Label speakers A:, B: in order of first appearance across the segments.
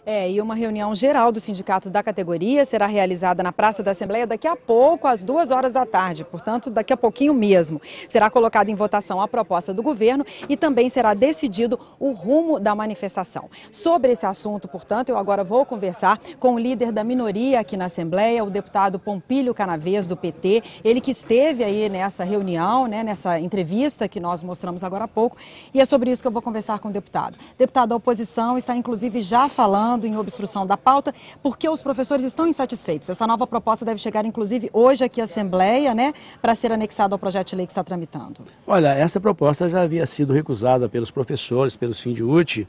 A: E uma reunião geral do sindicato da categoria será realizada na Praça da Assembleia daqui a pouco, às 2 horas da tarde, portanto, daqui a pouquinho mesmo. Será colocada em votação a proposta do governo e também será decidido o rumo da manifestação. Sobre esse assunto, portanto, eu agora vou conversar com o líder da minoria aqui na Assembleia, o deputado Pompílio Canavês, do PT, ele que esteve aí nessa reunião, nessa entrevista que nós mostramos agora há pouco, e é sobre isso que eu vou conversar com o deputado. Deputado, a oposição está inclusive já falando em obstrução da pauta, porque os professores estão insatisfeitos. Essa nova proposta deve chegar, inclusive, hoje aqui à Assembleia, para ser anexada ao projeto de lei que está tramitando.
B: Olha, essa proposta já havia sido recusada pelos professores, pelo Sindiúti,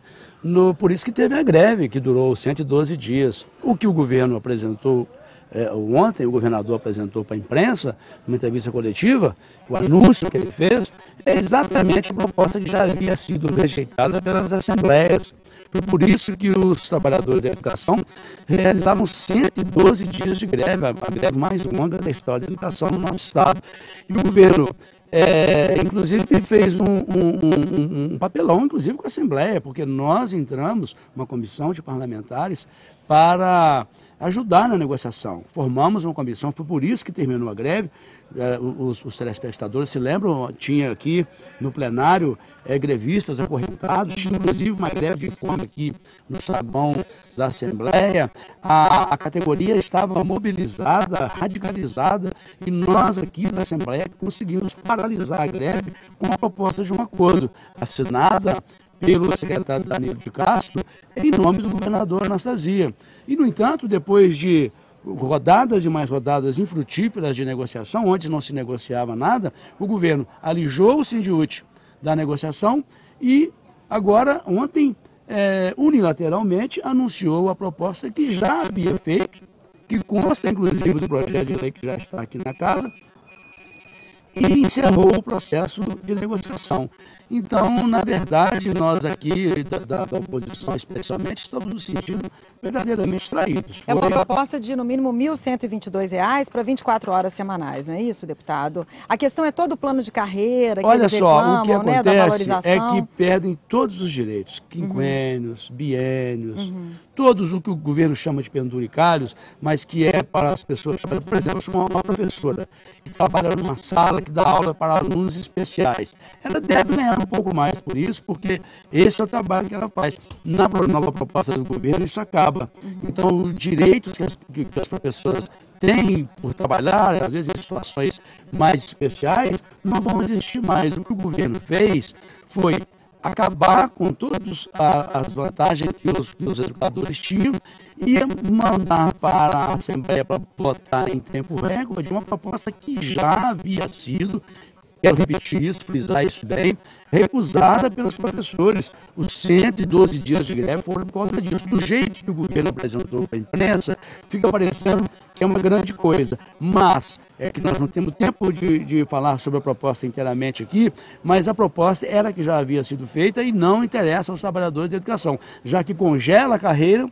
B: por isso que teve a greve, que durou 112 dias. O que o governo apresentou ontem, o governador apresentou para a imprensa, numa entrevista coletiva, o anúncio que ele fez, é exatamente a proposta que já havia sido rejeitada pelas assembleias. Foi por isso que os trabalhadores da educação realizaram 112 dias de greve, a greve mais longa da história da educação no nosso estado. E o governo, inclusive, fez um papelão, inclusive, com a Assembleia, porque nós entramos, uma comissão de parlamentares, para ajudar na negociação. Formamos uma comissão, foi por isso que terminou a greve. Os telespectadores se lembram, tinha aqui no plenário grevistas acorrentados, tinha inclusive uma greve de fome aqui no saguão da Assembleia. A categoria estava mobilizada, radicalizada, e nós aqui na Assembleia conseguimos paralisar a greve com a proposta de um acordo assinada pelo secretário Danilo de Castro, em nome do governador Anastasia. E, no entanto, depois de rodadas e mais rodadas infrutíferas de negociação, antes não se negociava nada, o governo alijou o Sindiúti da negociação e agora, ontem, unilateralmente, anunciou a proposta que já havia feito, que consta, inclusive, do projeto de lei que já está aqui na casa, e encerrou o processo de negociação. Então, na verdade, nós aqui, da oposição especialmente, estamos nos sentindo verdadeiramente traídos.
A: É uma proposta de, no mínimo, R$ 1.122 para 24 horas semanais, não é isso, deputado? A questão é todo o plano de carreira que eles reclamam,
B: o que acontece
A: da valorização.
B: é que perdem todos os direitos, quinquênios, biênios, todos o que o governo chama de penduricários, mas que é para as pessoas, por exemplo, uma professora que trabalha numa sala que dá aula para alunos especiais. Ela deve ganhar um pouco mais por isso, porque esse é o trabalho que ela faz. Na nova proposta do governo, isso acaba. Então, os direitos que as professoras têm por trabalhar, às vezes em situações mais especiais, não vão existir mais. O que o governo fez foi acabar com todas as vantagens que os educadores tinham e mandar para a Assembleia para votar em tempo recorde uma proposta que já havia sido, quero repetir isso, frisar isso bem, recusada pelos professores. Os 112 dias de greve foram por causa disso. Do jeito que o governo apresentou para a imprensa, fica parecendo que é uma grande coisa. Mas, é que nós não temos tempo de falar sobre a proposta inteiramente aqui, mas a proposta era que já havia sido feita e não interessa aos trabalhadores da educação, já que congela a carreira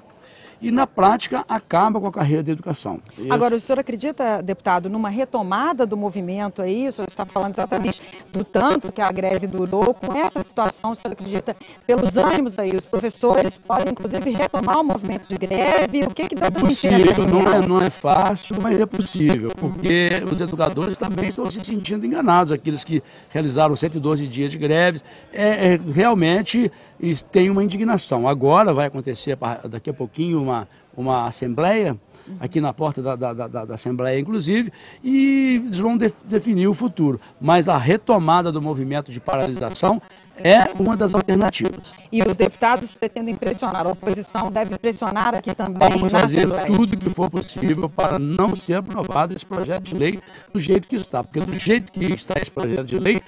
B: e, na prática, acaba com a carreira da educação.
A: Agora, o senhor acredita, deputado, numa retomada do movimento aí? O senhor está falando exatamente do tanto que a greve durou. Com essa situação, o senhor acredita, pelos ânimos aí, os professores podem, inclusive, retomar o movimento de greve? O que dá para sentir nessa reunião?
B: Não é fácil, mas é possível, porque os educadores também estão se sentindo enganados, aqueles que realizaram 112 dias de greve. Realmente tem uma indignação. Agora vai acontecer, daqui a pouquinho, uma assembleia, aqui na porta da Assembleia, inclusive, e eles vão definir o futuro. Mas a retomada do movimento de paralisação é uma das alternativas.
A: E os deputados pretendem pressionar, a oposição deve pressionar aqui também.
B: Vamos fazer tudo que for possível para não ser aprovado esse projeto de lei do jeito que está, porque do jeito que está esse projeto de lei,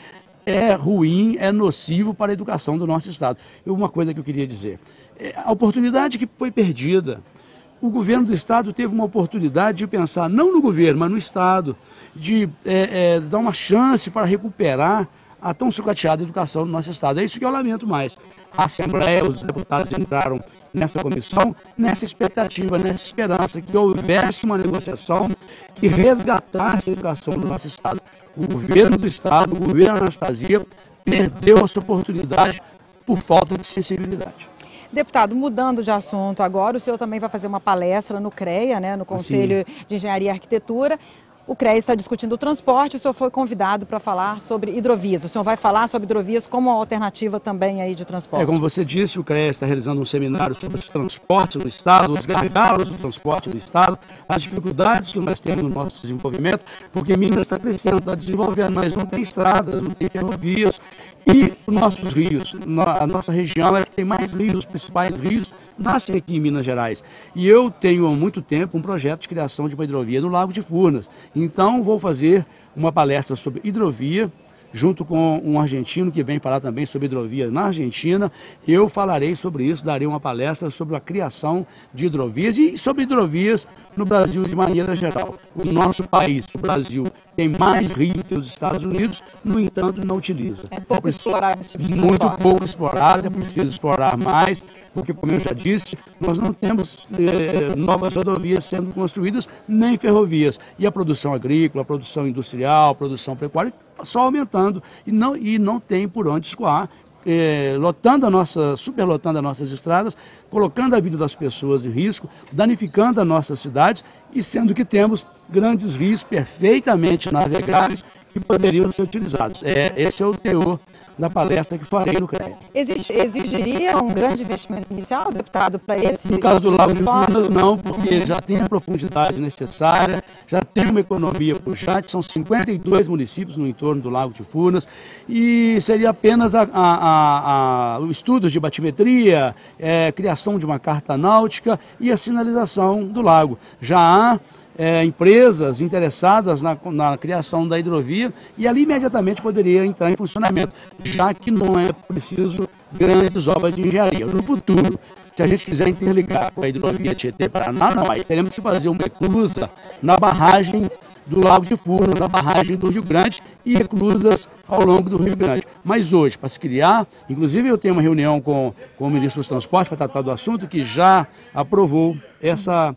B: é ruim, é nocivo para a educação do nosso Estado. E uma coisa que eu queria dizer, a oportunidade que foi perdida, o governo do Estado teve uma oportunidade de pensar, não no governo, mas no Estado, de dar uma chance para recuperar a tão sucateada educação do nosso Estado. É isso que eu lamento mais. A Assembleia, os deputados entraram nessa comissão, nessa expectativa, nessa esperança que houvesse uma negociação que resgatasse a educação do nosso Estado. O governo do Estado, o governo Anastasia, perdeu essa oportunidade por falta de sensibilidade.
A: Deputado, mudando de assunto agora, o senhor também vai fazer uma palestra no CREA, né, no Conselho de Engenharia e Arquitetura. O CREA está discutindo o transporte, o senhor foi convidado para falar sobre hidrovias. O senhor vai falar sobre hidrovias como alternativa também aí de transporte?
B: Como você disse, o CREA está realizando um seminário sobre os transportes no Estado, os gargalos do transporte no Estado, as dificuldades que nós temos no nosso desenvolvimento, porque Minas está crescendo, está desenvolvendo, mas não tem estradas, não tem ferrovias. E os nossos rios, a nossa região é que tem mais rios, os principais rios nascem aqui em Minas Gerais. E eu tenho há muito tempo um projeto de criação de uma hidrovia no Lago de Furnas. Então vou fazer uma palestra sobre hidrovia, junto com um argentino que vem falar também sobre hidrovia na Argentina. Eu falarei sobre isso, darei uma palestra sobre a criação de hidrovias e sobre hidrovias no Brasil de maneira geral. O nosso país, o Brasil, tem mais rio que os Estados Unidos, no entanto não utiliza.
A: É pouco explorado esse tipo de
B: Muito
A: transporte.
B: pouco explorado, é preciso explorar mais, porque, como eu já disse, nós não temos novas rodovias sendo construídas, nem ferrovias. E a produção agrícola, a produção industrial, a produção pecuária, só aumentando e não tem por onde escoar, superlotando as nossas estradas, colocando a vida das pessoas em risco, danificando as nossas cidades e sendo que temos grandes rios perfeitamente navegáveis que poderiam ser utilizados. Esse é o teor da palestra que farei no CREA.
A: Exigiria um grande investimento inicial, deputado, para esse?
B: No caso do Lago de Furnas, não, porque já tem a profundidade necessária, já tem uma economia puxante, são 52 municípios no entorno do Lago de Furnas, e seria apenas o estudo de batimetria, criação de uma carta náutica e a sinalização do lago. Já há empresas interessadas na criação da hidrovia e ali imediatamente poderia entrar em funcionamento, já que não é preciso grandes obras de engenharia. No futuro, se a gente quiser interligar com a hidrovia Tietê-Paraná, não, aí teremos que fazer uma eclusa na barragem do Lago de Furnas, na barragem do Rio Grande e eclusas ao longo do Rio Grande. Mas hoje, para se criar, inclusive eu tenho uma reunião com o ministro dos Transportes para tratar do assunto, que já aprovou essa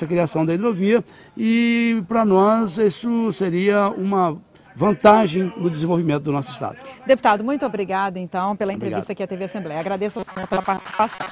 B: criação da hidrovia, e para nós isso seria uma vantagem no desenvolvimento do nosso Estado.
A: Deputado, muito obrigado então pela entrevista aqui à TV Assembleia. Agradeço ao senhor pela participação.